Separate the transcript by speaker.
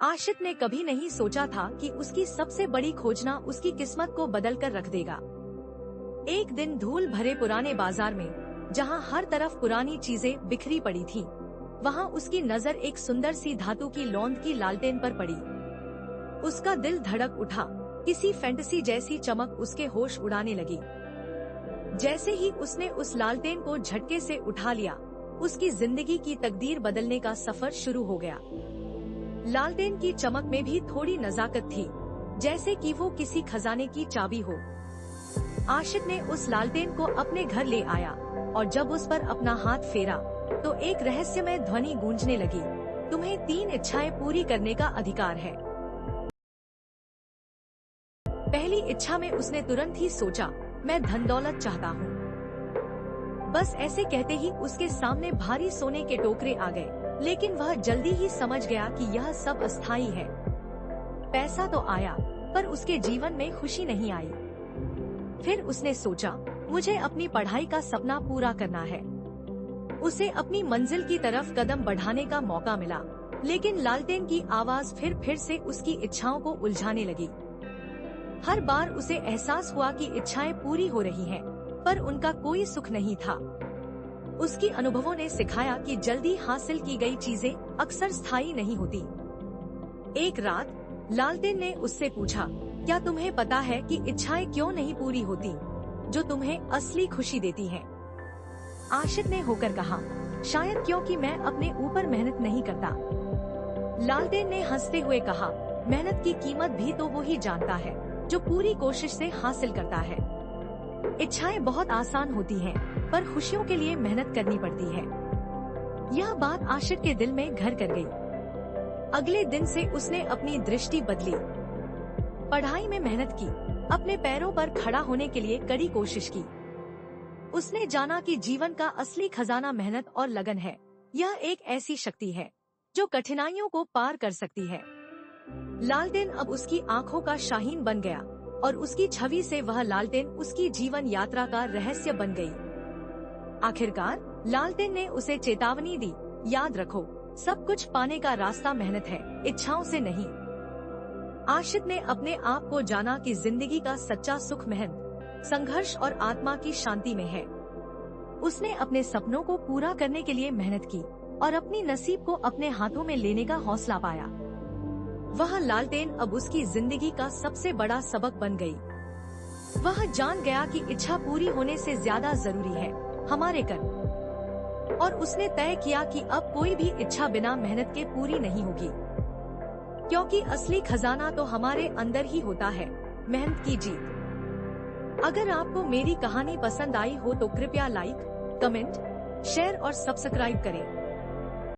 Speaker 1: आशिक ने कभी नहीं सोचा था कि उसकी सबसे बड़ी खोजना उसकी किस्मत को बदल कर रख देगा। एक दिन धूल भरे पुराने बाजार में, जहां हर तरफ पुरानी चीजें बिखरी पड़ी थीं, वहां उसकी नजर एक सुंदर सी धातु की लौंद की लालटेन पर पड़ी। उसका दिल धड़क उठा, किसी फैंटेसी जैसी चमक उसके होश उड़ाने लगी। जैसे ही उसने उस लालटेन को झटके से उठा लिया, उसकी जिंदगी की तकदीर बदलने का सफर शुरू हो गया। लालटेन की चमक में भी थोड़ी नजाकत थी, जैसे कि वो किसी खजाने की चाबी हो। आशिक ने उस लालटेन को अपने घर ले आया और जब उस पर अपना हाथ फेरा तो एक रहस्यमय ध्वनि गूंजने लगी, तुम्हें 3 इच्छाएं पूरी करने का अधिकार है। पहली इच्छा में उसने तुरंत ही सोचा, मैं धन दौलत चाहता हूँ। बस ऐसे कहते ही उसके सामने भारी सोने के टोकरे आ गए, लेकिन वह जल्दी ही समझ गया कि यह सब अस्थायी है। पैसा तो आया, पर उसके जीवन में खुशी नहीं आई। फिर उसने सोचा, मुझे अपनी पढ़ाई का सपना पूरा करना है। उसे अपनी मंजिल की तरफ कदम बढ़ाने का मौका मिला, लेकिन लालटेन की आवाज फिर से उसकी इच्छाओं को उलझाने लगी। हर बार उसे एहसास हुआ कि इच्छाएं पूरी हो रही हैं, पर उनका कोई सुख नहीं था। उसकी अनुभवों ने सिखाया कि जल्दी हासिल की गई चीजें अक्सर स्थायी नहीं होती। एक रात लालटेन ने उससे पूछा, क्या तुम्हें पता है कि इच्छाएं क्यों नहीं पूरी होती, जो तुम्हें असली खुशी देती हैं? आशिक ने होकर कहा, शायद क्योंकि मैं अपने ऊपर मेहनत नहीं करता। लालटेन ने हंसते हुए कहा, मेहनत की कीमत भी तो वो ही जानता है जो पूरी कोशिश से हासिल करता है। इच्छाएं बहुत आसान होती हैं, पर खुशियों के लिए मेहनत करनी पड़ती है। यह बात आशिक के दिल में घर कर गई। अगले दिन से उसने अपनी दृष्टि बदली, पढ़ाई में मेहनत की, अपने पैरों पर खड़ा होने के लिए कड़ी कोशिश की। उसने जाना कि जीवन का असली खजाना मेहनत और लगन है। यह एक ऐसी शक्ति है जो कठिनाइयों को पार कर सकती है। लालटेन अब उसकी आंखों का शाहीन बन गया और उसकी छवि से वह लालटेन उसकी जीवन यात्रा का रहस्य बन गई। आखिरकार लालटेन ने उसे चेतावनी दी, याद रखो, सब कुछ पाने का रास्ता मेहनत है, इच्छाओं से नहीं। आशिक ने अपने आप को जाना कि जिंदगी का सच्चा सुख मेहनत, संघर्ष और आत्मा की शांति में है। उसने अपने सपनों को पूरा करने के लिए मेहनत की और अपनी नसीब को अपने हाथों में लेने का हौसला पाया। वह लालटेन अब उसकी जिंदगी का सबसे बड़ा सबक बन गई। वह जान गया कि इच्छा पूरी होने से ज्यादा जरूरी है हमारे कर्म, और उसने तय किया कि अब कोई भी इच्छा बिना मेहनत के पूरी नहीं होगी, क्योंकि असली खजाना तो हमारे अंदर ही होता है, मेहनत की जीत। अगर आपको मेरी कहानी पसंद आई हो तो कृपया लाइक, कमेंट, शेयर और सब्सक्राइब करें।